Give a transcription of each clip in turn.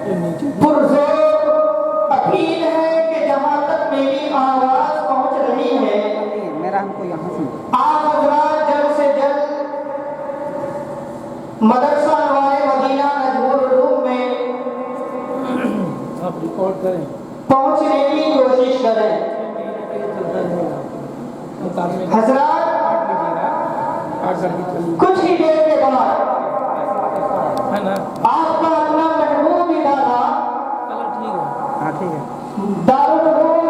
پرزور اپیل ہے کہ جہاں تک میری آواز پہنچ رہی ہے میرا ہم کو یہاں سے آپ حضرات جلد سے جلد مدرسہ انوار مدینہ نجم العلوم میں آپ ریکارڈ کریں پہنچنے کی کوشش کریں. حضرات کچھ ہی دیر کے بعد آپ کا اپنا محبوب ادارہ ہاں ٹھیک ہے دارالعلوم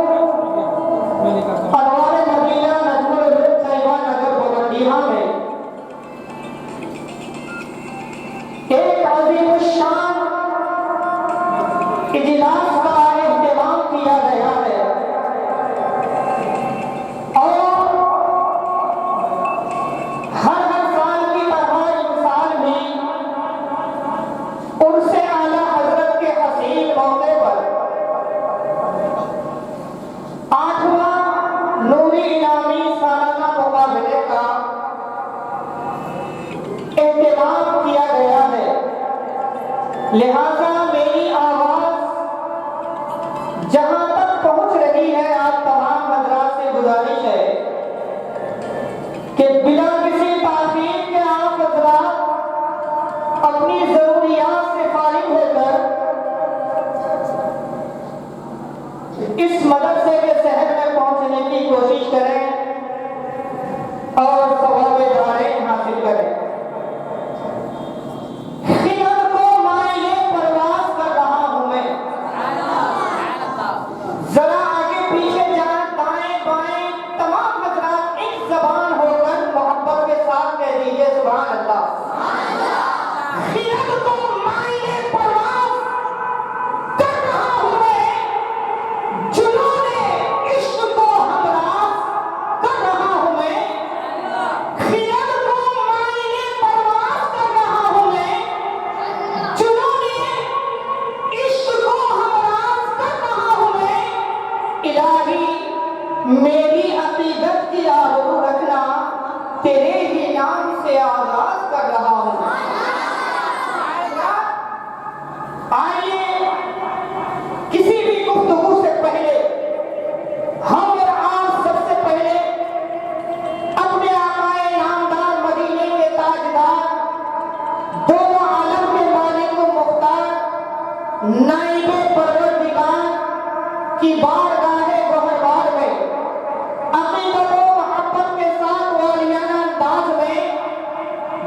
انوار مدینہ نجم العلوم طیبہ نگر بلندیہ میں ایک عظیم الشان اجلاس کا اہتمام کیا گیا ہے اور ہر سال کی طرح اس سال بھی ان سے اعلیٰ حضرت کے حسین موقع پر 8واں نوری انعامی سالانہ مقابلے کا اہتمام کیا گیا ہے. لہذا میری آواز جہاں تک پہنچ رہی ہے آپ تمام حضرات سے گزارش ہے کہ بلا کسی تاخیر کے آپ حضرات اپنی ضروریات سے فارغ ہو کر اس مدرسے کے شہر میں پہنچنے کی کوشش کریں اور ثواب دارین حاصل کریں. خلل کو مائلے پرواز کر رہا ہوں میں. ذرا آگے پیچھے جائیں دائیں بائیں تمام حضرات ایک زبان ہو کر محبت کے ساتھ کہہ دیجئے سبحان اللہ. خلل کو مائلے پرواز کر رہا ہوں میں. جنون عشق کو ہمراز کر رہا ہوں میں. خلل کو مائلے پرواز کر رہا ہوں میں. جنون عشق کو ہمراز کر رہا ہوں میں. الہی میری عقیدت کی آرزو رکھنا تیرے ہی نام سے آغاز کر رہا ہوں. آئیے کسی بھی گفتگو سے پہلے ہم اور آپ سب سے پہلے اپنے آقائے نامدار مدینے کے تاجدار دونوں عالم کے مالک و مختار نائب پروردگار کی بارگاہ گوہربار میں عقیدت و محبت کے ساتھ والیانہ انداز میں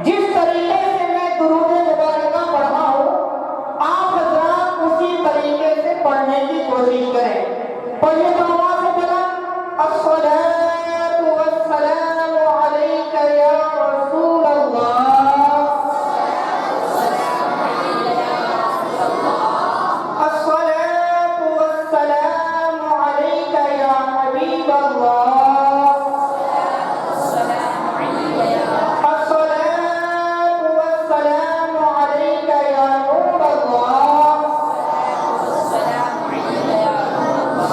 جس طریقے سے میں درود مبارکہ پڑھا ہوں آپ حضرات اسی طریقے سے پڑھنے کی کوشش کریں. پڑھیے تو آواز سے بلند الصلاۃ والسلام علیک یا رسول اللہ. الصلاۃ والسلام علیک یا حبیب اللہ. الصلاۃ والسلام علیک یا نور اللہ.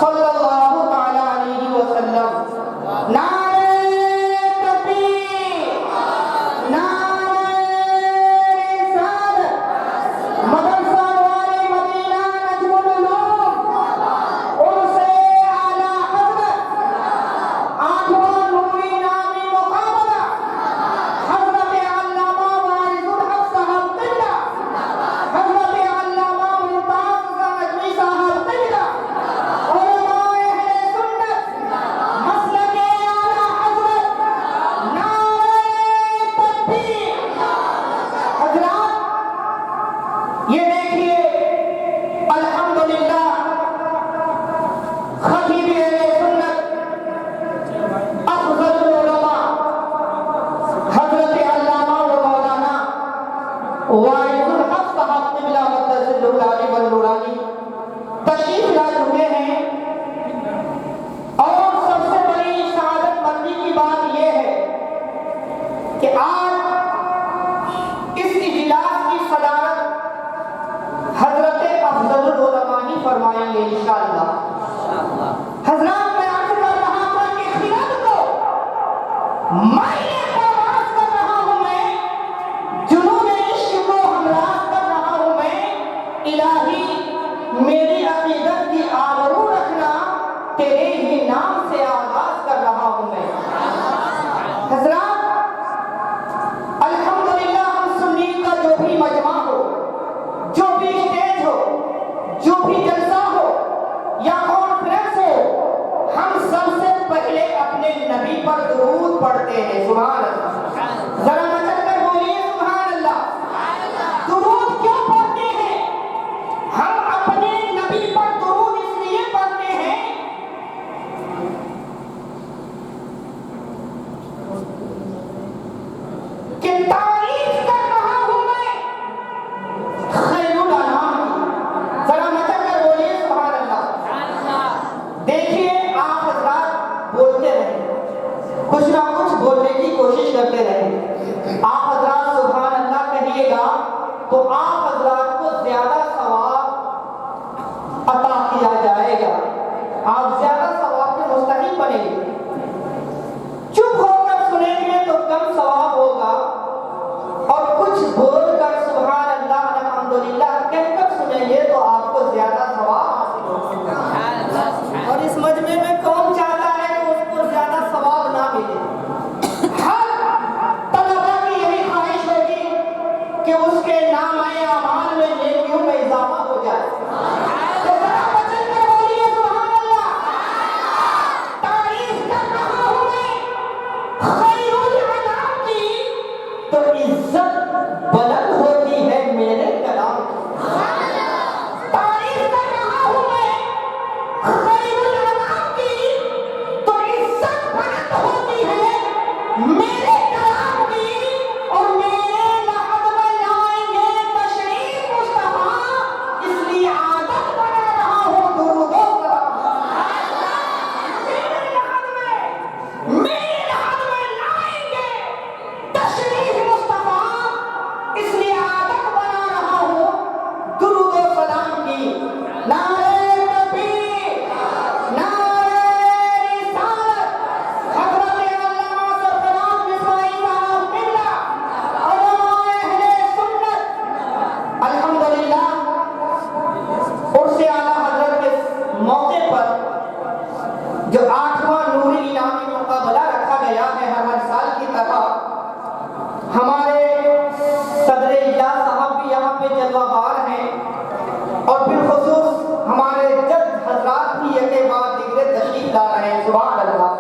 صلی اللہ تعالی علیہ وسلم. نعرہ تکبیر، نعرہ رسالت. مدرسہ انوار مدینہ نجم العلوم ان سے اعلیٰ حضرت 8واں نوری انعامی مقابلہ حضرت علامہ واعظ الحق صاحب قبلہ، حضرت علامہ ممتاز نجمی صاحب قبلہ، علماء اہل سنت مسلک اعلیٰ حضرت. نعرہ تکبیر. حضرات یہ دیکھیے الحمدللہ خطیب اہل سنت افضل العلماء حضرت علامہ و مولانا واعظ الحق صاحب قبلہ مقدس العالی والنورانی تشریف لا چکے ہیں. اور سب سے بڑی سعادت مندی کی بات یہ ہے کہ آج اس اجلاس کی صدارت حضرت افضل العلماء ہی فرمائیں گے انشاءاللہ. حضرات میں عرض کر رہا تھا کہ خلل کو مائلے پرواز کر رہا ہوں میں. جنون عشق کو ہمراز کر رہا ہوں میں. الہی میری عقیدت کی آبرو رکھنا، تیرے ہی نام سے آغاز کر رہا ہوں میں۔ حضرات الحمدللہ ہم سنی کا جو بھی مجمع ہو، جو بھی اسٹیج ہو، جو بھی جلسہ ہو یا کانفرنس ہو، ہم سب سے پہلے اپنے نبی پر درود پڑھتے ہیں۔ سبحان اللہ، ذرا مچل کر بولیے سبحان اللہ۔ درود کیوں پڑھتے ہیں؟ ہم اپنے نبی پر درود اس لیے پڑھتے ہیں کہ تعریف کر رہا ہوں میں خیر الانام کی۔ ذرا مچل کر بولیے سبحان اللہ۔ دیکھیے آپ حضرات بولتے رہیں، کچھ نہ کچھ بولنے کی کوشش کرتے رہیں۔ آپ حضرات سبحان اللہ کہیے گا تو آپ حضرات کو زیادہ ثواب عطا کیا جائے گا، آپ زیادہ ثواب کے مستحق بنیں گے۔ چپ ہو کر سنیں گے تو کم ثواب ہوگا، اور کچھ بول کر سبحان اللہ الحمدللہ کہہ کر سنیں گے تو آپ کو زیادہ ثواب حاصل ہوگا۔ اور اس مجمع میں کون چاہتا ہے کہ اس کو زیادہ ثواب نہ ملے؟ ہر طلبہ کی یہی خواہش ہوگی کہ اس کے نام اعمال میں نیکیوں میں اضافہ ہو جائے۔ تو ذرا بچن کر بولیے سبحان اللہ۔ تعریف کر رہا ہوں میں خیر الانام کی، تو عزت بلند ہوتی ہے میرے کلام کی۔ تعریف کر رہا ہوں میں خیر الانام کی، تو عزت بلند ہوتی ہے میرے کلام کی۔ اور میرے لحد میں لائیں گے تشریف مصطفیٰ، اس لیے عادت بنا رہا ہوں درود و سلام۔ میرے لحد میں لائیں گے تشریف مصطفیٰ، اس لیے عادت بنا رہا ہوں درود و سلام کی۔ نعرہ تکبیر، نعرہ رسالت، حضرت علامہ سرفراز اسماعیل صاحب قبلہ، علماء اہل سنت۔ الحمدللہ عرس اعلیٰ حضرت کے موقع پر جو 8واں نوری انعامی مقابلہ رکھا گیا ہے، ہر سال کی طرح ہمارے صدر اجلاس صاحب بھی یہاں پہ جلوہ بار ہیں، اور بالخصوص ہمارے جج حضرات بھی ایک بعد دیگر تشریف لا رہے ہیں۔ سبحان اللہ،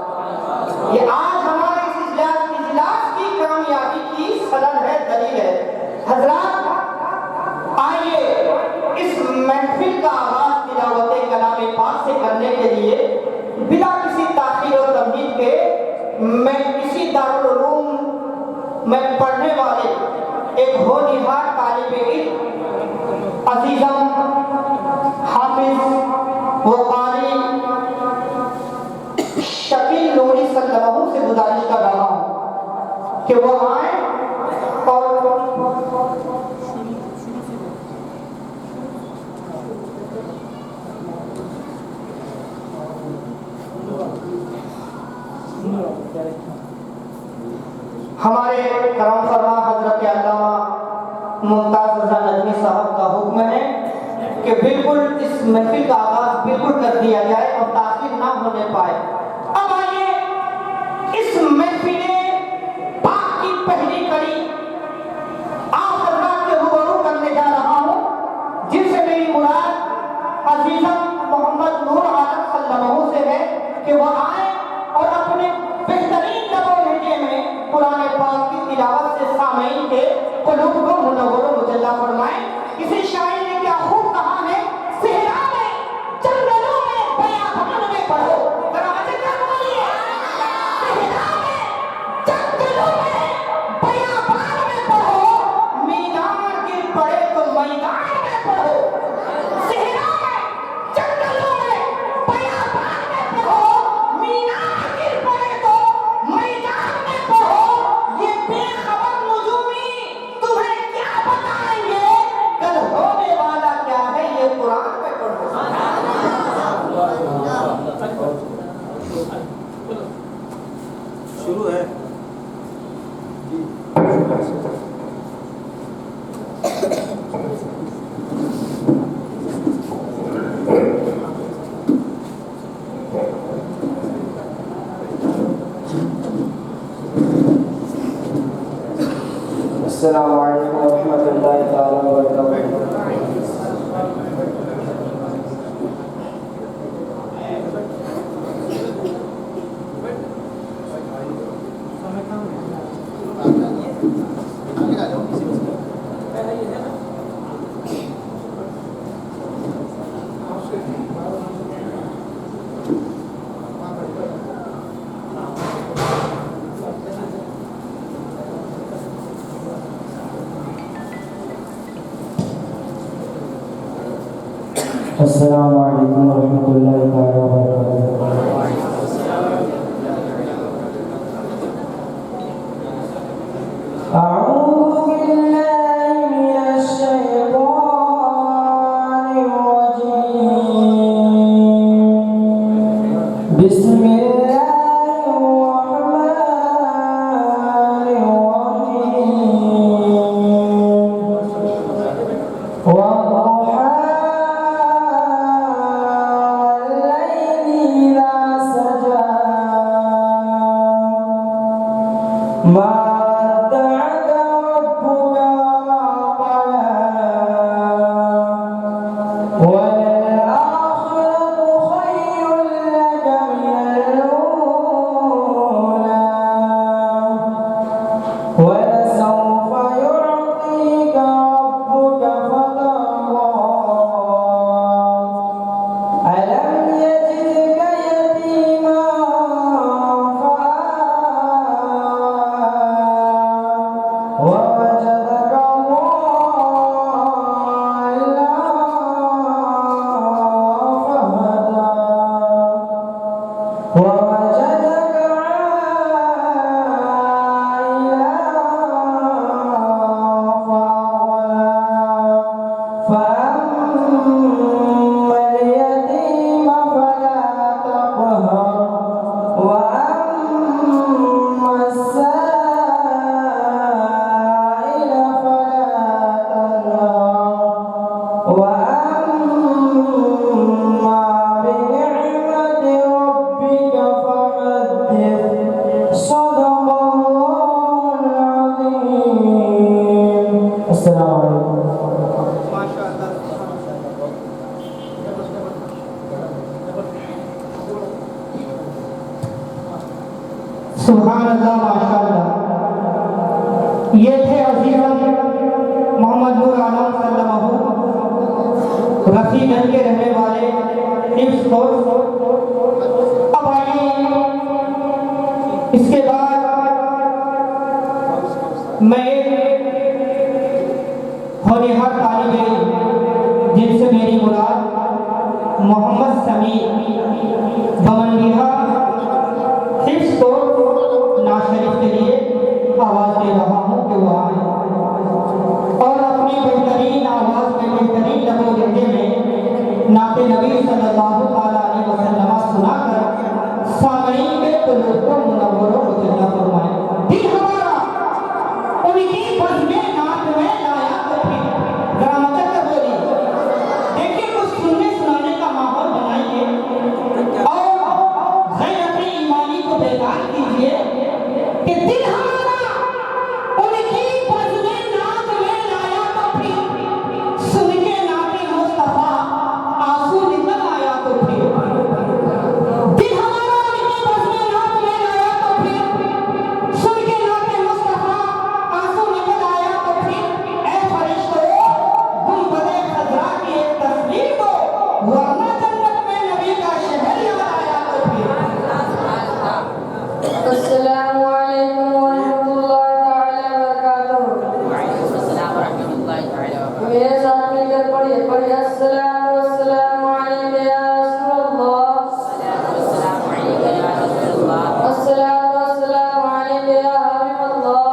یہ آج ہمارے اس اجلاس کی کامیابی کی سند ہے، دلیل ہے۔ حضرات آئیے اس محفل کا آغاز تلاوت کلام پاک سے کرنے کے لیے بلا کسی تاخیر و تمہید کے میں اسی دارالعلوم میں پڑھنے والے ایک ہونہار طالب علم عزیزم حافظ و قاری شکیل نوری صلی اللہ علیہ وسلم سے گزارش کر رہا ہوں کہ وہ آئیں اور ہمارے کرم فرما حضرت علامہ ممتاز رضا نجمی صاحب کا حکم ہے کہ بالکل اس محفل کا آغاز بالکل کر دیا جائے اور تاخیر نہ ہونے پائے۔ اب آئیے اس محفل پاک کی پہلی کڑی آپ حضرات کے روبرو کرنے جا رہا ہوں، جن سے میری مراد عزیزم محمد نور عالم صلی اللہ علیہ وسلم سے ہے کہ وہ آئیں اور اپنے بہترین لب و لہجے میں قرآن پاک کی تلاوت سے سامعین کے قلوب کو منور و مجلہ فرمائیں۔ کسی شاعر نے کیا خوب کہا ہے، صحرا میں جنگلوں میں بیابان میں پڑھو۔ ذرا وجہ کر بولیے، صحرا میں جنگلوں میں بیابان میں پڑھو، میدان گر پڑے تو میدان میں پڑھو۔ صحرا میں جنگلوں میں بیابان میں پڑھو، میدان گر پڑے تو میدان میں پڑھو۔ یہ بے خبر نجومی تمہیں کیا بتائیں گے، کل ہونے والا کیا ہے یہ قرآن میں پڑھو۔ شروع ہے السلام علیکم ورحمۃ اللہ تعالیٰ وبرکاتہ۔ اعوذ باللہ من الشیطان الرجیم، بسم اللہ الرحمن الرحیم، والضحى والليل إذا سجى، ما ودعك ربك وما قلى، وللآخرة خير لك من الأولى، ولسوف يعطيك ربك فترضى، ألم يجدك يتيما فآوى، ووجدك ضالا فهدى، ووجدك عائلا فأغنى، فأما اليتيم فلا تقهر، وأما السائل فلا تنهر، وأما بنعمة ربك فحدث، صدق الله العظيم۔ السلام علیکم۔ سبحان اللہ، ماشاء اللہ۔ یہ تھے عزیزان محمد نور عالم صلی اللہ علیہ وسلم، رفیع گنج کے رہنے والے حفظ کورس۔ اب آئیے اس کے بعد میں ہونہار طالب علم جن سے میری مراد محمد سمیع بمنڈیہا حفظ کورس نعت شریف کے لیے آواز دے رہا ہوں کہ وہ آئے اور اپنی بہترین آواز میں بہترین لب و لہجے میں نعت نبی صلی اللہ علیہ وسلم سنا کر سامعین کے قلوب کو منور و مطمئن فرمائیں۔ دل ہمارا ان کی بزم نعت میں لایا تو پھر ذرا مچل کر بولی، دیکھیے کچھ سننے سنانے کا ماحول بنائیے اور غیرت ایمانی کو بیدار کیجیے کہ دل ہمارا ان کی بزم نعت میں لایا تو پھر سن کے نعت مصطفیٰ آنسو نکل آیا تو پھر دل ہمارا ان کی بزم نعت میں لایا تو پھر سن کے نعت مصطفیٰ آنسو نکل آیا تو پھر اے فرشتوں گنبد خضرا کی ایک تصویر دو، ورنہ جنت میں نبی کا شہر یاد آیا تو پھر۔ السلام علیکم ورحمۃ اللہ تعالی وبرکاتہ۔ میرے ساتھ مل کر پڑھیے السلام والسلام علیک یا رسول اللہ، السلام والسلام علیک یا حبیب اللہ، السلام والسلام علیک یا نور اللہ،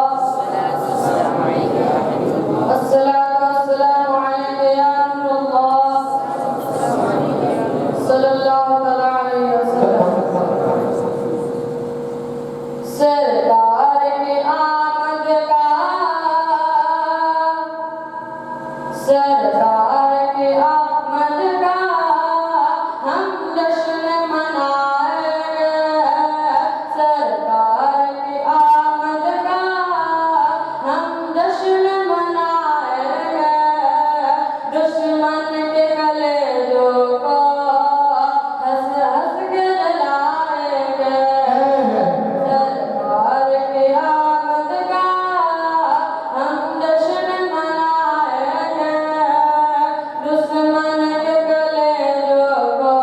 صلی اللہ علیہ وسلم۔ سرکار کی آمد کا، سرکار کی آمد کا ہم جشن منائیں گے، سرکار کی آمد کا ہم جشن منائیں گے، دشمن کے کلیجوں کو ہنس ہنس کے جلائیں گے، سرکار کی آمد کا ہم جشن منائیں گے، دشمن کے کلیجوں کو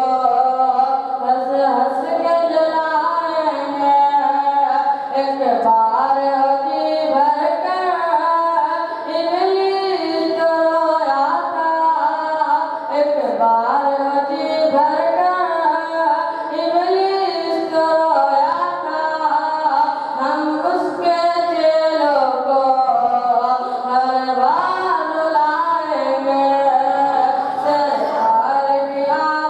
ہنس ہنس کے جلائیں گے، ایک بار ہوتی بھر کر ابلیس تو رویا تھا،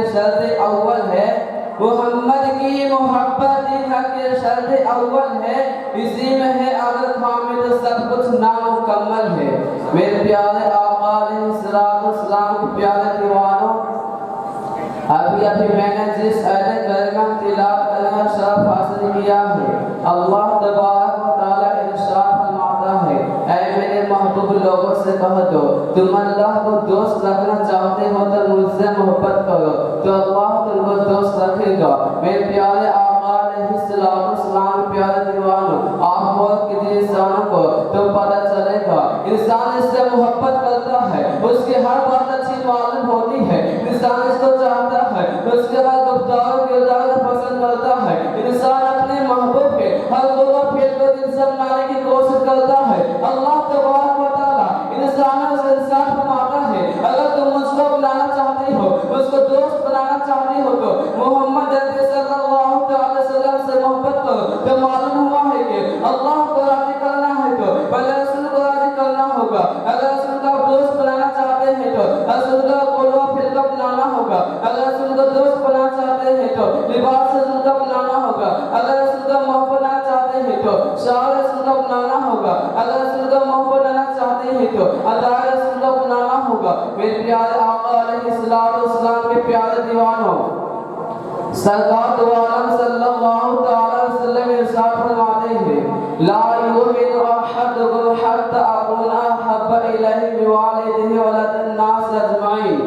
کے شرط اول ہے محمد کی محبت کے شرط اول ہے اسی میں ہے اگر کامل تو سب کچھ نامکمل ہے میرے پیارے آقا علیہ السلام کے پیارے دیوانوں ابھی میں نے جس آیت کریمہ تلاوت کرنے کا شرف حاصل کیا ہے اللہ تبارک و تعالیٰ ارشاد فرماتا ہے اے میرے محبوب لوگوں سے کہہ دو تم اللہ کو دوست رکھنا چاہتے ہو تو مجھ سے محبت کرو تو اللہ تم کو دوست رکھے گا میرے پیارے آقا علیہ السلام پیارے دیوانوں آپ موت کے دن انسانوں کو تو پتہ چلے گا انسان اس سے محبت کرتا ہے اس کی ہر بات اچھی معلوم ہوتی ہے انسان اس کو چاہتا ہے اس کے ہر گفتار و کردار کو پسند کرتا ہے انسان اپنے محبوب کے ہر گولا پھیل کو دل سے منانے کی کوشش کرتا ہے اللہ تبارک و تعالیٰ انسانوں سے ارشاد فرماتا ہے اگر تم مجھ کو بنانا چاہتے ہو اس کو دوست بنانا چاہتے ہو تو محمد صلی اللہ علیہ وسلم سے محبت کرو تو معلوم ہوا ہے کہ اللہ کو راضی کرنا ہے تو پہلے رسول کو راضی کرنا ہوگا اگر رسول کا دوست بنانا چاہتے ہیں تو رسول کا قلوہ پھر کا بنانا ہوگا اگر رسول کا دوست بنانا چاہتے ہیں تو لباس رسول کا بنانا ہوگا اگر رسول کا محبت بنانا چاہتے ہیں تو شعر رسول کا بنانا ہوگا اگر رسول کا محبت بنانا چاہتے ہیں تو ادا رسول کا بنانا ہوگا میرے پیارے آقا علیہ السلام کے پیارے دیوانوں سرکار دو عالم صلی اللہ تعالی وسلم ارشاد فرماتے ہیں لا یؤمن احدکم حتی اکون احب الیہ من والدہ ولد الناس اجمعین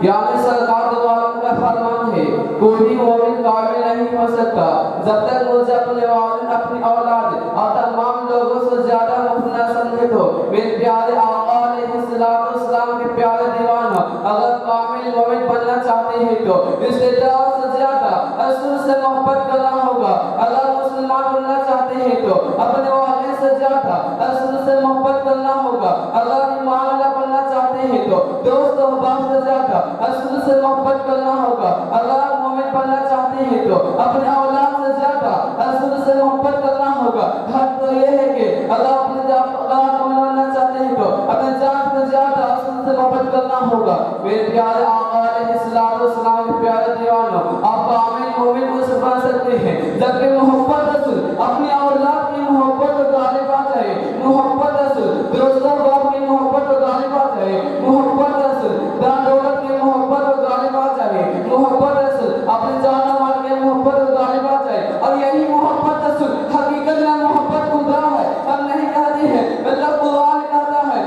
یعنی سرکار دو عالم کا فرمان ہے کوئی مومن کامل نہیں ہو سکتا جب تک مجھے اپنے والد اپنی اولاد اور تمام لوگوں سے زیادہ مفت نہ سمجھے تو میرے پیارے آقا علیہ السلام کے پیارے دیوانوں اگر کامل مومن بننا چاہتے ہیں تو استطاعت سے زیادہ رسول سے محبت کرنا ہوگا اگر مسلمان بننا چاہتے ہیں تو اپنے والد سے زیادہ رسول سے محبت کرنا ہوگا اگر ایمان والا بننا چاہتے ہیں تو دوست و احباب سے زیادہ رسول سے محبت کرنا ہوگا اگر مومن بننا چاہتے ہیں تو اپنے اولاد سے زیادہ رسول سے محبت کرنا ہوگا حق تو یہ ہے کہ اگر اپنے اولاد مومن بننا چاہتے ہیں تو اپنے جان سے زیادہ رسول سے محبت کرنا ہوگا میرے پیارے آقا علیہ السلام کے پیارے دیوانوں آپ کامل مومن کو بن سکتے ہیں جبکہ محبت رسول اپنی اولاد کی محبت کو غالب آ جائے محبت رسول دوستوں باپ کی محبت کو غالب آ جائے محبت رسول دان دولت کی محبت کو غالب آ جائے محبت رسول اپنے جان و مال کی محبت کو غالب آ جائے اور یہی محبت رسول حقیقت میں محبت خدا ہے ہم نہیں کہتے ہیں مطلب قرآن کہتا ہے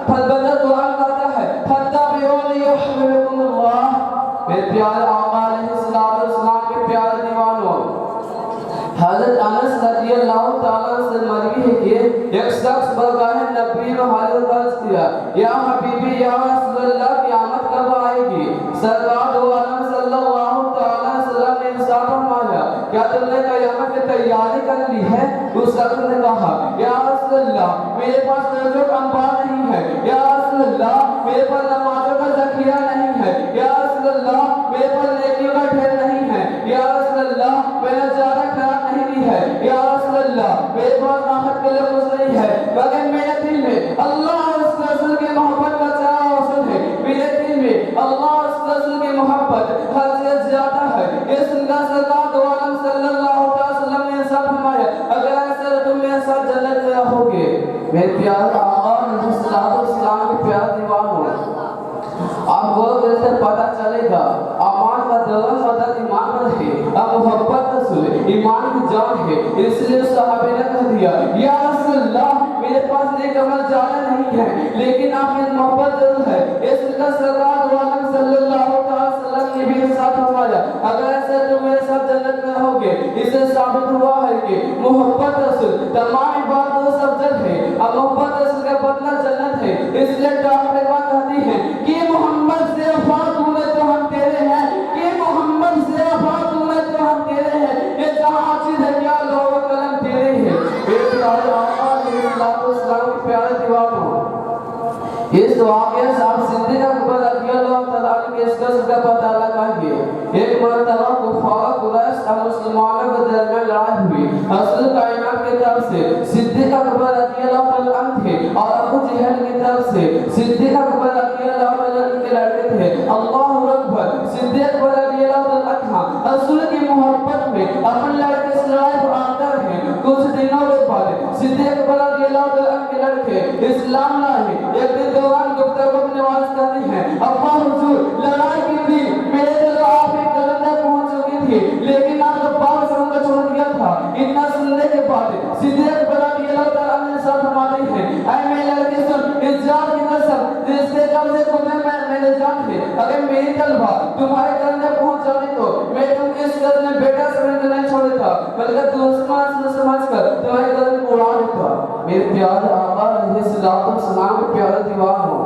بدل قرآن کہتا ہے فَاتَّبِعُونِ يُحْبِبْكُمُ اللَّهُ میرے پیارے آقا علیہ السلام کے پیارے دیوانوں حضرت انس رضی اللہ تعالیٰ سے مروی ہے کہ ایک شخص برگاہ نبی میں حاضر عرض کیا یا حبیبی یا رسول اللہ قیامت کب آئے گی سرکار دو عالم صلی اللہ تعالیٰ وسلم نے ارشاد فرمایا کیا تم نے قیامت کی تیاری کر لی ہے اس شخص نے کہا یا رسول اللہ میرے پاس روزوں کا انبار نہیں ہے یا رسول اللہ میرے پاس نمازوں کا ذخیرہ نہیں ہے یا رسول اللہ میرے پاس نیکیوں کا ڈھیر نہیں ہے یا رسول اللہ میں نے زیادہ خیال نہیں کی ہے یا رسول اللہ میرے پاس راحت کے لیے کچھ نہیں ہے مگر میرے دل میں اللہ اور اس رسول کی محبت کا چارہ روشن ہے میرے دل میں اللہ اور اس رسول کی محبت ہر سے زیادہ ہے یہ سن کر سرکار دو عالم صلی اللہ علیہ وسلم نے ارشاد فرمایا اگر ایسے تم میرے ساتھ جنت میں رہو گے میرے پیارے آقا علیہ السلام کے پیارے دیوانوں آپ کو سے پتہ چلے گا امان کا دوران مدد ایمان پر ہے اب محبت رسول ایمان کی جان ہے اس لیے صحابہ نے کہہ دیا یا رسول اللہ میرے پاس نیک عمل زیادہ نہیں ہے لیکن آپ کی محبت ضرور ہے اس کا سرکار دو عالم صلی اللہ علیہ وسلم نے بھی ارشاد فرمایا اگر ایسے تم میرے ساتھ جنت میں رہو گے اس سے ثابت ہوا ہے کہ محبت رسول تمام عبادتوں سے افضل ہے اب محبت رسول کا بدلہ جنت ہے اس لیے ڈاکٹر بات کہتی ہے کہ محمد سے وفا تمہیں تو ہم تیرے ہیں کہ محمد سے وفا تمہیں تو ہم تیرے ہیں یہ جہاں چیز ہے کیا لوگ قلم تیرے ہیں میرے پیارے آقا علیہ السلام کے پیارے دیوانوں اس واقعے سے آپ صدیق اکبر رضی اللہ تعالیٰ عنہ کے اس کا پتہ لگائیے ایک مرتبہ کفار قریش اور مسلمانوں کے درمیان لڑائی ہوئی رسول کائنات کی طرف سے صدیق اکبر رضی اللہ تعالیٰ عنہ تھے اور ابو جہل کی طرف سے صدیق اکبر رضی اللہ تعالیٰ عنہ کے لڑکے تھے اللہ اکبر صدیق اسلام لائے. ایک دن دوران گفتگو میں نواز کرتی ہیں, ابا حضور لڑائی کی تھی, میرے دل آپ ایک قدم تک پہنچ چکی تھی, لیکن آپ کو پاک سمجھ کر چھوڑ دیا تھا. اتنا سننے کے بعد صدیق رضی اللہ تعالیٰ نے ساتھ فرماتے ہیں, اے میرے لڑکے سن, اس جان کی قسم جس کے قبضے کو میں جان ہے, اگر میری تلوار تمہارے قدم تک پہنچ جاتی تو میں تم اس قدم میں بیٹا سمجھ کر نہیں چھوڑتا, بلکہ دوستان سمجھ کر تمہارے قدم کو اڑا دیتا. میرے پیارے آقا علیہ الصلوۃ والسلام کے پیارے دیوان ہو,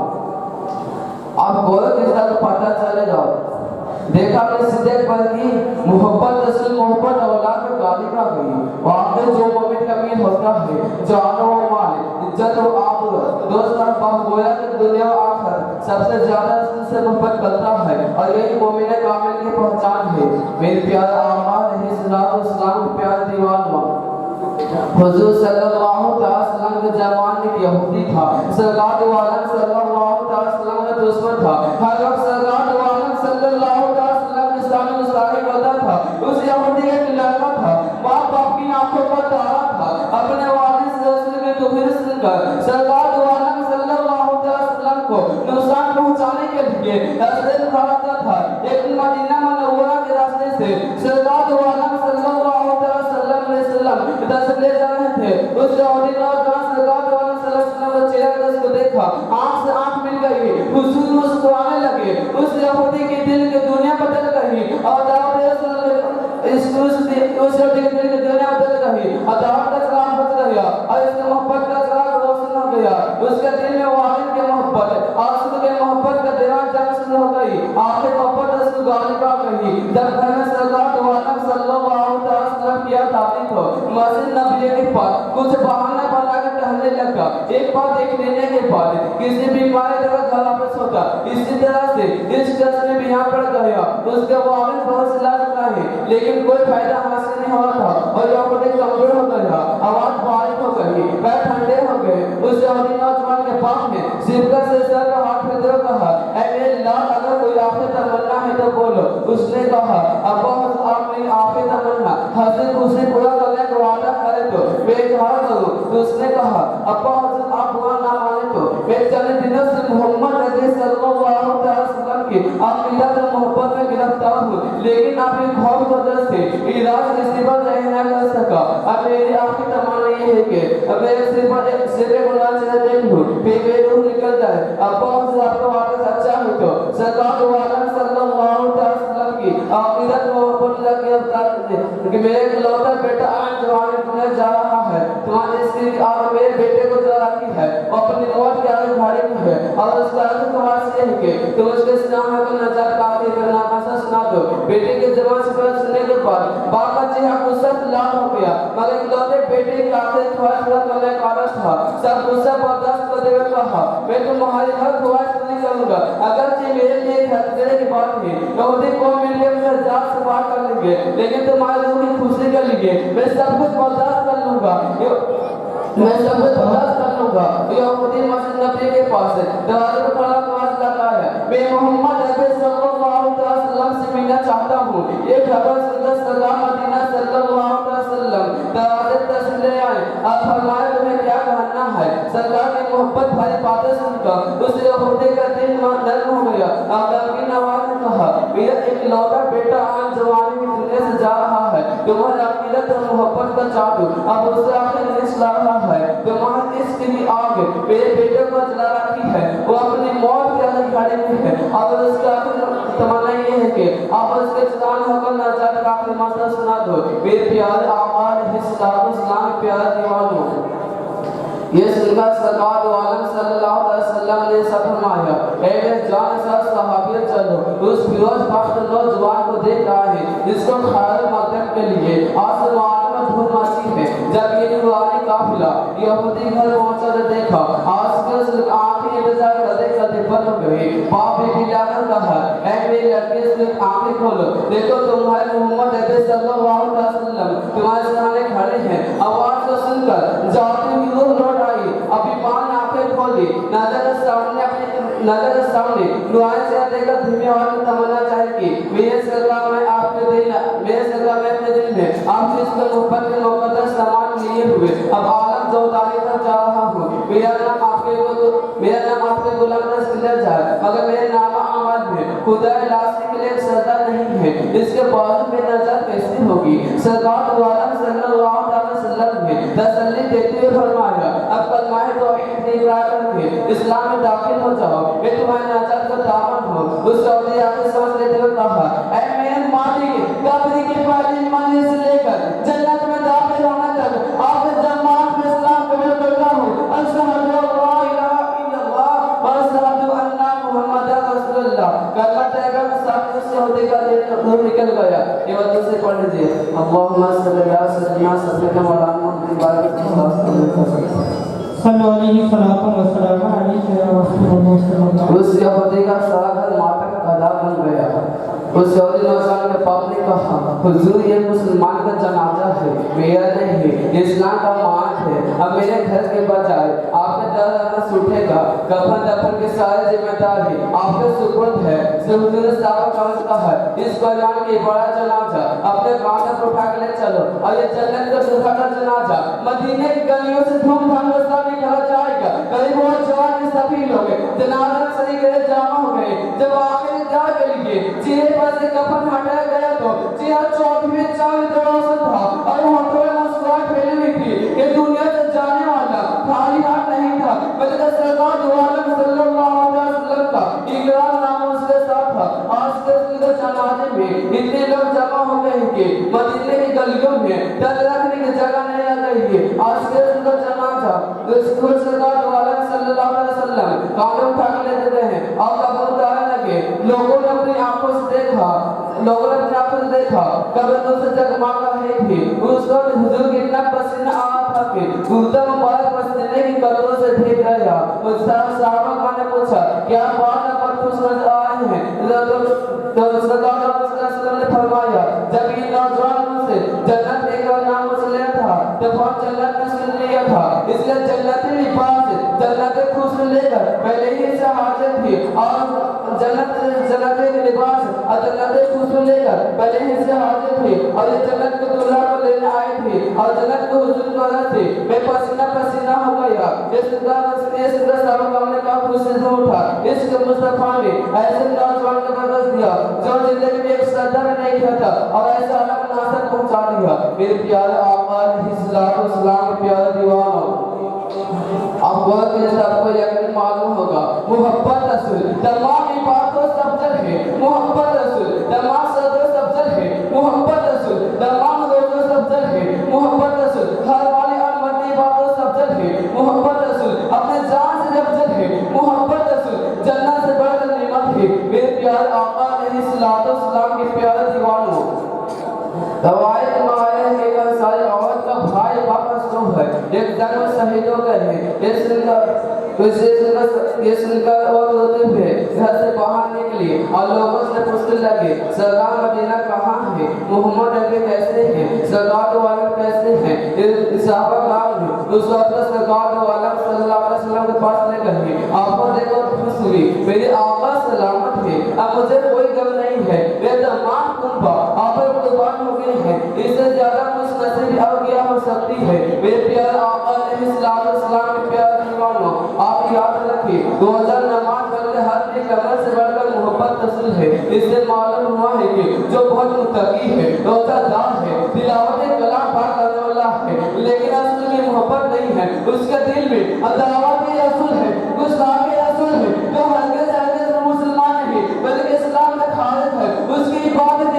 آپ غور کے ساتھ پتہ چلے گا. دیکھا کہ صدیق پر کی محبت اصل محبت اولاد میں غالب آ گئی. واقعی جو مومن کا امین ہوتا ہے, جان و مال, عزت و آبرو, دوست اور باپ, گویا کہ دنیا و آخرت سب سے زیادہ اس سے محبت کرتا ہے, اور یہی مومن کامل کی پہچان ہے. میرے پیارے آقا علیہ الصلوۃ والسلام کے پیارے دیوانوں, حضور صلی اللہ علیہ وسلم کے زمان میں یہودی تھا, سرکار دو عالم صلی اللہ علیہ وسلم کا دشمن تھا. ہر وقت سرکار دو عالم صلی اللہ علیہ وسلم کے سامنے مصالحہ کرتا تھا. اس یہودی کا علاقہ تھا, ماں باپ کی آنکھوں پر تارا تھا. اپنے والد سے رسول کے دکھ سن کر سرکار دو عالم صلی اللہ علیہ وسلم کو نقصان پہنچانے کے لیے راستے کھڑا تھا. ایک مدینہ منورہ کے راستے سے سرکار دو عالم صلی اللہ علیہ وسلم دس لے جا رہے تھے. اس یہودی نوجوان سرکار دو عالم صلی اللہ علیہ وسلم کا چہرہ دس کو دیکھا, آنکھ سے آنکھ مل گئی, حضور مسکرانے لگے. اس یہودی کے دل کی دنیا بدل گئی, اور دعوت رسول اس یہودی کے دل کی دنیا بدل گئی, اور دعوت کا چراغ بچ گیا, اور اس کی محبت کا چراغ روشن ہو گیا. اس کے دل میں والد کی محبت اور رسول کی محبت کا دیوان جنگ شروع ہو گئی. آخر محبت اس کو غالب آ گئی. جب گھر میں سرکار دو عالم صلی اللہ علیہ وسلم کیا تعلیم ہو, مسجد نبی کے پاس کچھ بہانہ بنا کر ٹہلنے لگا. ایک بار دیکھ لینے کے بعد کسی بیماری طرح گھر واپس ہوتا. اسی طرح سے اس شخص نے بھی یہاں پڑ گیا. اس کے والد بہت علاج کرائی, لیکن کوئی فائدہ حاصل نہیں ہوا تھا, اور یہ بڑے کمزور ہو گیا, آواز باریک ہو گئی, پیر ٹھنڈے ہو گئے. اس یہودی نوجوان کے پاس میں سرکہ سے سر کا ہاتھ پھیر کر کہا, اے میرے لال, اگر کوئی آخر تمنا ہے تو بولو. اس نے کہا, ابا آپ میری آخر تمنا حضرت اسے پورا کرنے کا وعدہ کرے تو میں اظہار کروں. تو اس نے کہا, ابا حضرت آپ پورا نہ مانے تو میں چند دنوں سے محمد رضی صلی اللہ علیہ وسلم کی عقیدت اور محبت میں گرفتار ہوں, لیکن آپ کی خوف کی وجہ سے علاج کسی پر نہیں نہ کر سکا. اب میری آخری تمنا یہ ہے کہ میرے سر پر ایک سر گناہ سے دیکھ لوں, پھر میری روح نکل جائے. ابا حضرت آپ کا وعدہ سچا ہے تو سرکار دو عالم صلی اللہ علیہ وسلم کی عقیدت محبت لگ گرفتار کہ میرے اکلوتا بیٹا آج جوانی تمہیں جا رہا ہے, تمہارے اس کی آگ میرے بیٹے کو جا رکھی ہے, اپنی موت کے آگے کھڑی ہوئی ہے, اور اس کا عرض تمہارے سے ہے کہ تم اس کے سلام ہے کو نجات کافی کرنا مسا سنا دو. بیٹے کے زبان سے بات سننے کے بعد باپ کا چہرہ غصہ لال ہو گیا, مگر اکلوتے بیٹے کی آخر خواہش پورا کرنے کا عادت تھا. سب غصہ برداشت کرتے ہوئے کہا, میں تمہاری ہر خواہش پوری کروں گا, اگرچہ میرے لیے خطرے کی بات ہے. یہودی قوم مل کے مجھے جان سے باہر کر لیں گے, لیکن تمہاری روح کی خوشی کے لیے میں سب کچھ برداشت کر لوں گا, میں سب کچھ برداشت کر لوں گا. یہودی مسجد نبی کے پاس دروازے پر کھڑا آواز لگا ہے, میں محمد عربی صلی اللہ علیہ وسلم سے ملنا چاہتا ہوں. یہ خبر سن کر سرکار مدینہ صلی اللہ علیہ وسلم دروازے تشریف لے آئے, اور فرمایا تمہیں کیا کہنا ہے. سرکار کی محبت بھری باتیں سن کر اس یہودی کا دل نرم ہو گیا. غمگین آواز میں کہا, میرا اکلوتا بیٹا آج جوانی کی دنیا سے جا رہا ہے, تمہاری عقیدت اور محبت کا جادو اب اس سے آخر نہیں چلا رہا ہے. تمہاری اس کی آگ میرے بیٹے کو جلا رکھی ہے, وہ اپنی موت کے آگے کھڑی ہوئی ہے, اور اس کا آخر تمنا یہ ہے کہ آپ اس کے چلان ہو کر نجات کا آخری مسئلہ سنا دو. میرے پیارے آقا علیہ السلام کے پیارے دیوانوں, یہ سن کر سرکار دو عالم صلی اللہ علیہ وسلم نے سب فرمایا, اے میرے جان ساتھ صحابیت چلو, اس فیروز بخت نوجوان کو دیکھ رہا ہے جس کو خیر مقدم کے لیے آسمان میں دھول مچی ہے. جب یہ نورانی قافلہ یہودی گھر پہنچا تو دیکھا, آس پاس آنکھیں انتظار کرتے کرتے بند ہو گئی. باپ بھی لا کر کہا, اے میری لڑکی اس کی آنکھیں کھولو, دیکھو تمہارے محمد عربی صلی اللہ علیہ وسلم تمہارے سامنے کھڑے ہیں. آواز کو سن کر جاتی ہوئی روح لوٹ آئی, ابھی ماں نے آنکھیں کھولی, نظر سامنے نورانی چہرہ دیکھ کر دھیمی آواز میں تمنا ظاہر کی, میرے سرکار میں آپ کے دل میں آپ سے اس پر محبت کے مقدس سامان لیے ہوئے اب عالم زوداری تک جا رہا ہوں. میرا نام آپ کے خدا لاسی کے لیے سزا نہیں ہے، اس کے بعد میں نجات کیسے ہوگی؟ سرکار دو عالم صلی اللہ علیہ وسلم نے تسلی دیتے ہوئے فرمایا اب کلمہ توحید اقرار کر کے اسلام میں داخل ہو جاؤ، میں تمہارے نجات کا دامن ہوں۔ اس سعودی آ کے سانس لیتے ہوئے کہا اے میرے مالک، قبر کی پہلی منزل سے لے کر جنت میں داخل ہونے تک آپ کے جماعت میں اسلام قبول کرتا ہوں، اشہد ان لا الہ الا اللہ و اشہد ان محمد رسول اللہ۔ کلمہ طیبہ کے ساتھ اس سعودی کا دل نکل گیا۔ یہ بات سے پڑھ لیجیے اللہم صلی اللہ سیدنا سیدنا مولانا محمد صلی علیہ وسلم علیہ وسلم۔ اس یہودی کا سارا گھر ماتم کا گدا بن گیا۔ اس یہودی نوجوان کے باپ نے کہا حضور یہ مسلمان کا جنازہ ہے، میرا نہیں ہے، اسلام کا مات ہے، اب میرے گھر کے بجائے آپ کے درس اٹھے گا، کفن دفن کی ساری ذمہ داری آپ کے سپرد ہے۔ حضور نے صحابہ کا کہا اس قربان کی بڑا جنازہ اپنے کاندھے پر اٹھا کے لے چلو، اور یہ جنت کا دوسرا کا جنازہ مدینے کی گلیوں سے دھوم دھام کے ساتھ نکالا جائے گا۔ قریب وہ جوان کے سفیر ہو گئے، جنازہ سری کے جامع ہو گئے۔ جب آخری جا کے لیے چہرے پر سے کفن ہٹایا گیا تو چہرہ چوکھے چاوی روشن تھا اور ہونٹوں میں مسکراہٹ پھیلی ہوئی تھی کہ دنیا سے جانے والا خالی ہاتھ نہیں تھا، بلکہ سرکار دو عالم صلی اللہ علیہ وسلم کا اقرار نامہ اس کے ساتھ تھا۔ آج کے جنازے میں اتنے لوگ جمع ہو گئے کہ مدینے کی گلیوں میں ڈر رکھنے کی جگہ نہیں رہ گئی ہے۔ آج کے جنازہ سرکار دو عالم صلی اللہ علیہ وسلم کاندھے اٹھا کے لے جاتے ہیں اور قبر اتارنے لگے۔ لوگوں نے اپنی آنکھوں سے دیکھا، قبر تو سے جگمگا ہے تھی۔ اس وقت حضور کے اتنا پسینہ آ رہا تھا کہ کرتا مبارک پسینے کی قطروں سے بھیگ گیا۔ اس صحابہ نے پوچھا کیا بات ہے پر خوش نظر آ رہے ہیں؟ تو سرکار صلی اللہ علیہ وسلم نے فرمایا جب یہ نوجوان مجھ سے جنت ایک نام مجھ لیا تھا تو بہت جنت نے سن لیا تھا، اس لیے جنتی لباس جنت خوش لے کر پہلے ہی سے حاضر تھی اور جنت لباس اور جنت خوش لے کر پہلے ہی سے حاضر تھی اور یہ جنت کو دلہا کو لینے آئی تھی اور جنت کو حضور کو رہا تھی۔ میں پسینہ پسینہ ہو گیا۔ اس کا صحابہ نے کہا خوش سے اٹھا۔ اس کے مصطفیٰ نے ایسے نوجوان کو بدل دیا جو زندگی میں ایک سجدہ بھی نہیں کیا تھا اور ایسا الگ ناصر پہنچا دیا۔ میرے پیارے آقا علیہ السلام کے پیارے دیوانوں، آپ بہت کے سب کو یقین معلوم ہوگا محبت رسول تمام عبادتوں سبجل ہے، محبت رسول تمام صدر سبجل ہے، محبت رسول تمام روزوں سبجل ہے، محبت رسول ہر والی امتی عبادتوں سبجل ہے، محبت رسول اپنے جان سے افضل ہے، محبت رسول جنت سے بڑھ کر نعمت ہے۔ میرے پیارے آقا علیہ السلام کے پیارے دیوانوں، روایت میں آیا ہے کہ ایک ساری عورت کا بھائی واپس رو ہے، ایک جنگ میں شہید ہو گئے ہیں۔ یہ سن کر اور روتے ہوئے گھر سے باہر نکلی اور لوگوں سے پوچھنے لگے سرکار مدینہ کہاں ہے، محمد نبی کیسے ہیں، سرکار دو عالم کیسے ہیں؟ صحابہ کرام نے اس وقت سرکار دو عالم صلی اللہ علیہ وسلم کے پاس لے گئے۔ آپ کو دیکھو خوش ہوئی، میرے آقا سلامت ہے، اب مجھے کوئی غم نہیں ہے، میرے تمام کنبہ آپ پر قربان ہو گئے ہیں، اس سے زیادہ کچھ نصیب اور کیا ہو سکتی ہے۔ میرے پیارے آقا علیہ السلام کے پیارے دیوانوں، آپ یاد رکھیں 2000 نماز پڑھتے ہر ایک عمل سے بڑھ کر محبت رسول ہے۔ اس سے معلوم ہوا ہے کہ جو بہت متقی ہے، روزہ دار ہے، تلاوت کلام پاک کرنے والا ہے، لیکن رسول کی محبت نہیں ہے، اس کے دل میں عداوت رسول ہے، گستاخی رسول ہے، جو ہرگز مسلمان نہیں بلکہ اسلام کا خارج ہے، اس کی عبادت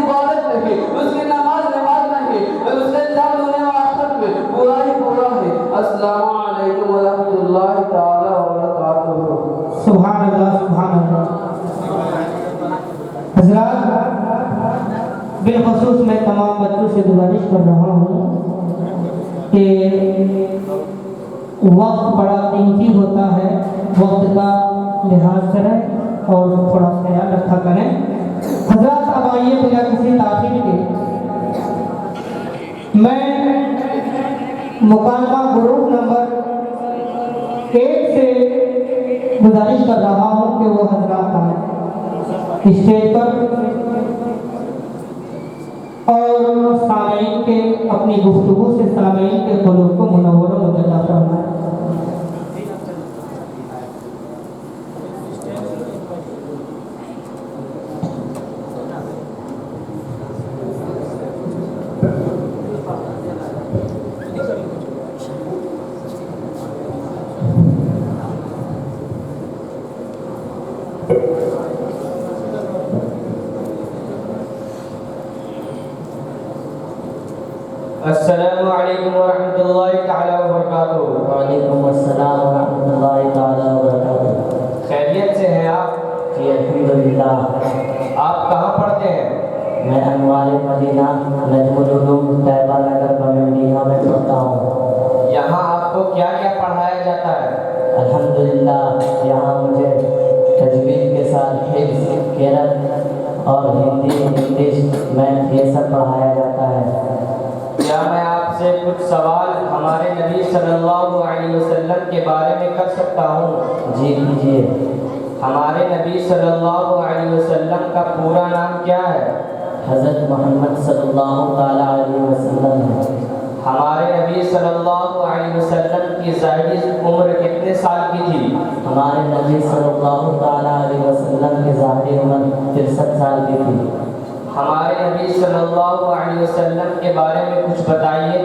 نہیں، اس کی نماز نہیں، اس کے جان ہونے آخرت میں برا ہی برا ہے۔ السلام علیکم ورحمۃ اللہ تعالی وبرکاتہ۔ سبحان اللہ سبحان اللہ۔ حضرات، بالخصوص میں تمام بچوں سے گزارش کر رہا ہوں کہ وقت بڑا قیمتی ہوتا ہے، وقت کا لحاظ کریں اور تھوڑا خیال رکھا کریں۔ حضرات اب آئیے بلا کسی تاخیر کے میں مکالمہ گروپ نمبر 1 سے گزارش کر رہا ہوں کہ وہ حضرات آئیں اسٹیج پر اور سامعین کے اپنی گفتگو سے سامعین کے قلوب کو منور و متجا فرمائیں۔ السلام علیکم ورحمۃ اللہ تعالی وبرکاتہ۔ وعلیکم السلام ورحمۃ اللہ تعالی وبرکاتہ۔ خیریت سے ہیں آپ؟ جی الحمدللہ۔ آپ کہاں پڑھتے ہیں؟ میں انوار مدینہ نجم العلوم طیبہ نگر بمنڈیہ میں پڑھتا ہوں۔ یہاں آپ کو کیا کیا پڑھایا جاتا ہے؟ الحمدللہ یہاں مجھے تجوید کے ساتھ حفظ، قرأت اور ہندی، انگلش، میتھ یہ سب پڑھایا جاتا ہے۔ کیا میں آپ سے کچھ سوال ہمارے نبی صلی اللہ علیہ وسلم کے بارے میں کر سکتا ہوں؟ جی کیجیے۔ ہمارے نبی صلی اللہ علیہ وسلم کا پورا نام کیا ہے؟ حضرت محمد صلی اللہ تعالیٰ علیہ وسلم ہے۔ ہمارے نبی صلی اللہ علیہ وسلم کی ظاہری عمر کتنے سال کی تھی؟ ہمارے نبی صلی اللہ تعالیٰ علیہ وسلم کی ظاہری عمر 63 سال کی تھی۔ ہمارے نبی صلی اللہ علیہ وسلم کے بارے میں کچھ بتائیے۔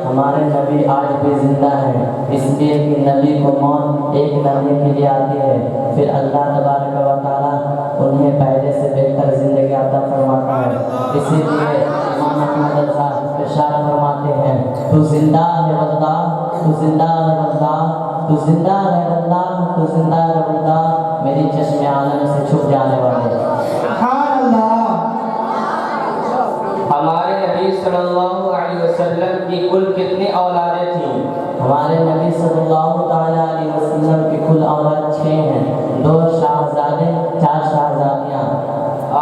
ہمارے نبی آج بھی زندہ ہیں، اس لیے کہ نبی کو موت ایک لمحے کے لیے آتی ہے، پھر اللہ تبارک و تعالیٰ انہیں پہلے سے بہتر زندگی عطا فرماتا ہے۔ اسی لیے امام احمد رضا ارشاد فرماتے ہیں، تو زندہ ہے اللہ، تو زندہ ہے اللہ، تو زندہ ہے اللہ، تو زندہ ہے اللہ، میری چشم عالم سے چھپ جانے والے۔ سبحان اللہ۔ ہمارے نبی صلی اللہ علیہ وسلم کی کل کتنی اولادیں تھیں؟ ہمارے نبی صلی اللہ تعالیٰ علیہ وسلم کی کل اولاد 6 ہیں، 2 شاہزادے، 4 شاہزادیاں۔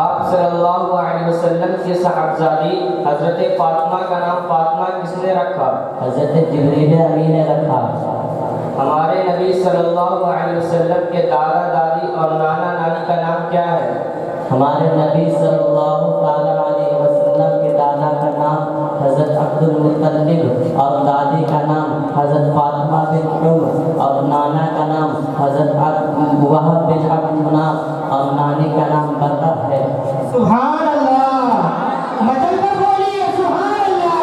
آپ صلی اللہ علیہ وسلم کی صاحبزادی حضرت فاطمہ کا نام فاطمہ کس نے رکھا؟ حضرت جبریل امین نے رکھا۔ ہمارے نبی صلی اللہ علیہ وسلم کے دادا دادی اور نانا نانی کا نام کیا ہے؟ ہمارے نبی صلی اللہ تعالیٰ علیہ وسلم کے دادا کا نام حضرت عبد المطلب اور دادی کا نام حضرت فاطمہ بن عمر اور نانا کا نام حضرت وہب بن عبد مناف اور نانی کا نام برکت ہے۔ سبحان اللہ۔ مچل کر بولیے سبحان اللہ۔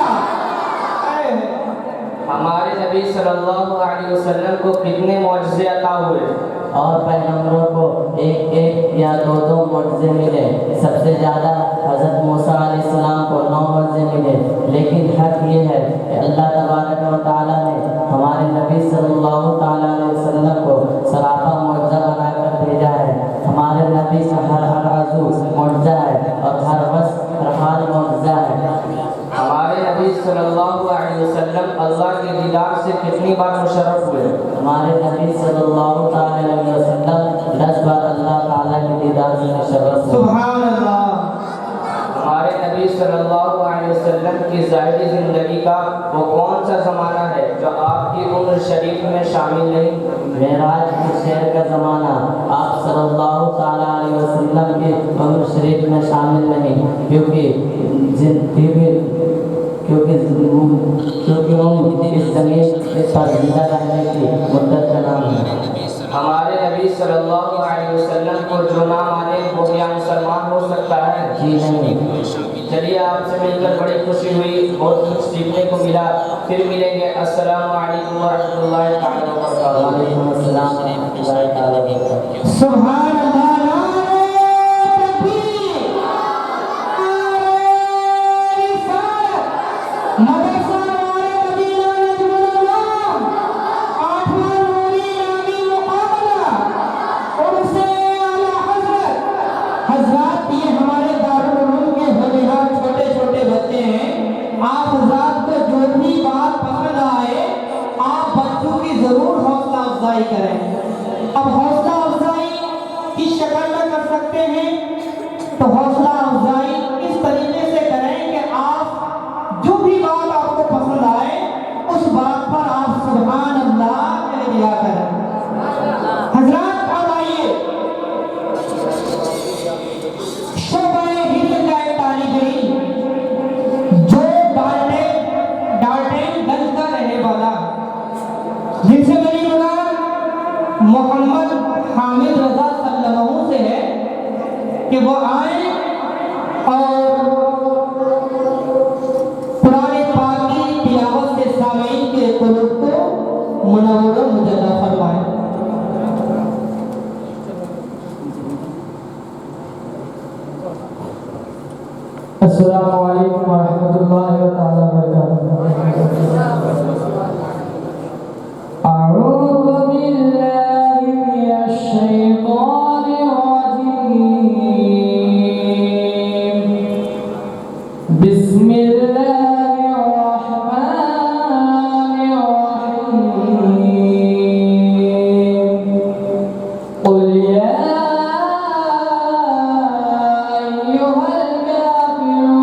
ہمارے نبی صلی اللہ علیہ وسلم کو کتنے معجزے عطا ہوئے؟ اور پیغمبروں کو ایک یا دو معجزے ملے۔ سب سے زیادہ حضرت موسیٰ علیہ السلام کو 9 معجزے ملے، لیکن حق یہ ہے کہ اللہ تبارک و تعالیٰ نے ہمارے نبی صلی اللہ تعالیٰ علیہ وسلم کو سراپا معجزہ بنا کر بھیجا ہے۔ ہمارے نبی کا ہر عضو معجزہ ہے اور ہر وصف ہر حال معجزہ ہے۔ ہمارے نبی صلی اللہ علیہ وسلم اللہ کے دیدار سے کتنی بار مشرف ہوئے؟ ہمارے نبی صلی اللہ تعالیٰ علیہ وسلم 10 بار اللہ تعالیٰ کے دیدار سے مشرف ہوئے۔ سبحان اللہ۔ ہمارے نبی صلی اللہ علیہ وسلم کی ظاہری زندگی کا وہ کون سا زمانہ ہے جو آپ کی عمر شریف میں شامل نہیں؟ معراج کی سیر کا زمانہ آپ صلی اللہ تعالیٰ علیہ وسلم کی عمر شریف میں شامل نہیں، کیونکہ اس زمین پر زندہ رہنے کی مدت کا نام ہے۔ ہمارے نبی صلی اللہ علیہ وسلم کو جو نہ مانے وہ کیا مسلمان ہو سکتا ہے؟ جی نہیں۔ چلیے آپ سے مل کر بڑی خوشی ہوئی، بہت کچھ سیکھنے کو ملا، پھر ملیں گے۔ السلام علیکم ورحمۃ اللہ تعالیٰ وبرکاتہ۔ وعلیکم السلام ورحمۃ اللہ تعالیٰ وبرکاتہ۔ سبحان اللہ۔ نعرہ تکبیر، نعرہ رسالت، مدرسہ انوار مدینہ نجم العلوم، 8واں نوری نامی مقابلہ، عرس اعلیٰ حضرت۔ حضرات یہ ہمارے دارالعلوم کے ہونہار چھوٹے چھوٹے بچے ہیں۔ آپ حضرات کو جو بھی بات پسند آئے آپ بچوں کی ضرور حوصلہ افزائی کریں۔ اب حوصلہ افزائی کس شکل میں کر سکتے ہیں؟ تو حوصلہ افزائی اس طریقے سے کریں کہ آپ جو بھی بات آپ کو پسند آئے اس بات پر آپ سبحان اللہ کہہ دیا کریں۔ حضرات اب آئیے، شعبہ ہند کا ایک طالب علم جو ڈالٹن گنج کا رہنے والا، جن سے میری مراد محمد حامد رضا صلی اللہ علیہ سے ہے کہ وہ آئیں اور قرآن پاک کی تلاوت سے سامعین کے قلوب کو منور و مجدہ فرمائیں۔ السلام علیکم ورحمۃ اللہ تعالیٰ وبرکاتہ۔ بسم الله الرحمن الرحيم قل يا أيها الكافرون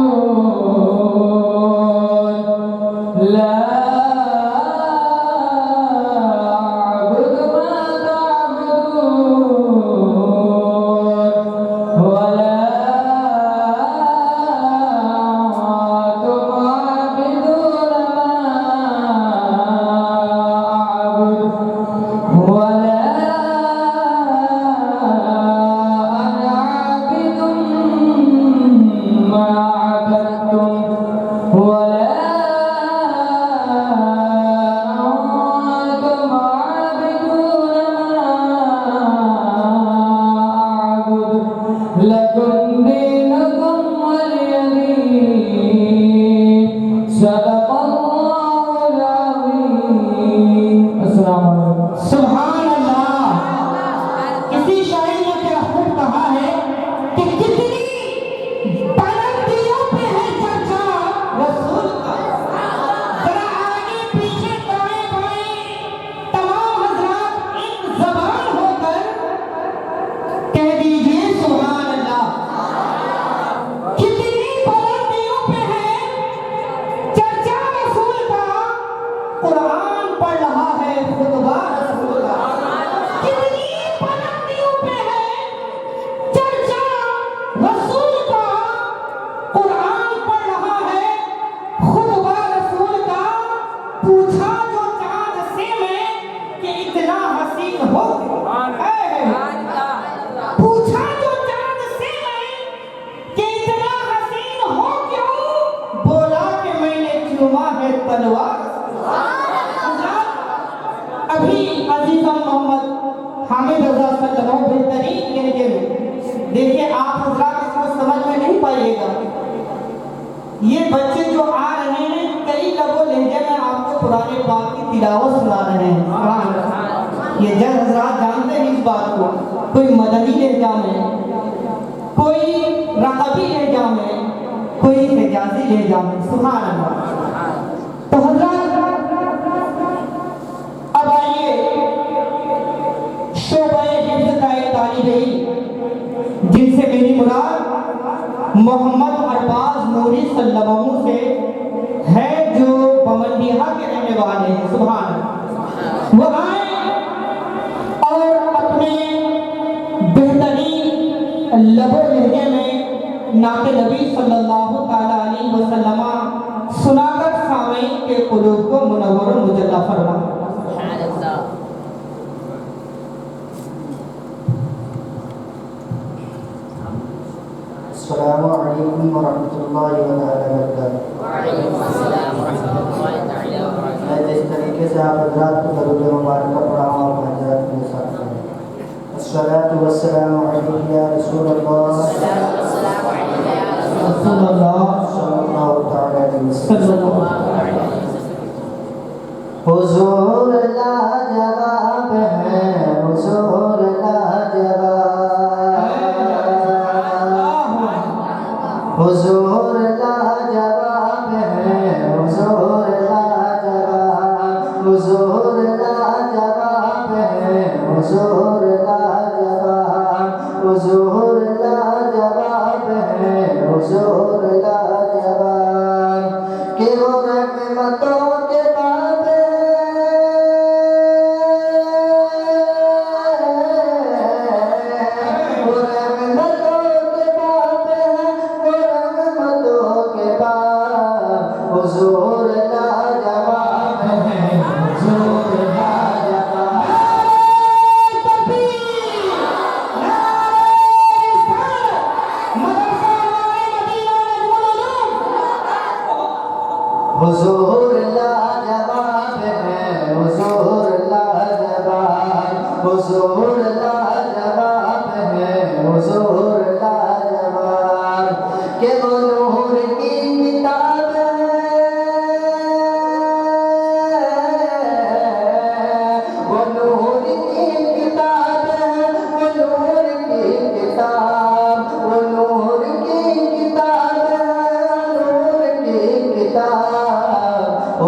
لا أعبد ما تعبدون ولا لكم دينكم ولي دين صدق الله العظيم السلام علیکم سبحان اللہ. اسی شاعر نے کیا خوب کہا ہے کہ کتنی بلندیوں پہ ہے چرچا رسول کا. ذرا آگے پیچھے دائیں بائیں تمام حضرات ایک زبان ہو کر کہہ دیجئے سبحان اللہ. کتنی بلندیوں پہ ہے چرچا رسول کا. قرآن پڑھ رہا ہے خطبہ رسول کا. کتنی بلندیوں پہ ہے چرچا رسول کا. قرآن پڑھ رہا ہے خطبہ رسول کا. پوچھا جو چاند سے میں کہ اتنا حسین ہو پوچھا جو چاند سے میں کہ اتنا حسین ہو کیوں. بولا کہ میں نے چوما ہے تلوار. ابھی عزیزم محمد حامد رضا صلی اللہ علیہ وسلم بہترین لہجے میں دیکھیں آپ حضرات اس کو سمجھ میں نہیں پائیے گا. یہ بچے جو آ رہے ہیں کئی لب و لہجے میں آپ کو قرآن پاک کی تلاوت سنا رہے ہیں. یہ جن حضرات جانتے ہیں اس بات کو. کوئی مدنی لہجہ میں, کوئی رقبی لہجہ میں, کوئی حجازی لہجہ میں. سبحان اللہ. تو حضرات اب آئیے شعبہ حفظ کا ایک طالب علم جن سے میری مراد محمد ارباز نوری سلمہ سے ہے جو بمندیہ کے رہنے والے ہیں. سبحان اللہ. وہ آئیں اور اپنے بہترین لب و لہجے میں نعت نبی صلی اللہ تعالیٰ علیہ وسلم سنا کر سامعین کے قلوب کو منور و مجلہ فرمائیں. السلام علیکم ورحمۃ اللہ وبرکاتہ. میں جس طریقے سے آپ حضرات کو درود مبارکہ پڑھا ہوں آپ حضرات کے ساتھ پڑھیں. الصلاۃ والسلام علیک یا رسول اللہ رسول اللہ صلی اللہ تعالی علیہ صلی وسلم. اللہ علیہ حضور لاجواب ہے حضور لاجواب. حضور لاجواب ہے حضور لاجواب. حضور لاجواب ہے حضور لاجواب. حضور لاجواب ہے حضور لاجواب. کہ وہ رحمتوں کے باب وہ رحمتوں کے باب وہ رحمتوں کے باب. حضور لاجواب ہے حضور لاجواب. حضور لاجواب ہے حضور لاجواب. حضور لاجواب ہے حضور لاجواب. کہ وہ نور کی کتاب وہ نور کی کتاب وہ نور کی کتاب وہ نور کی کتاب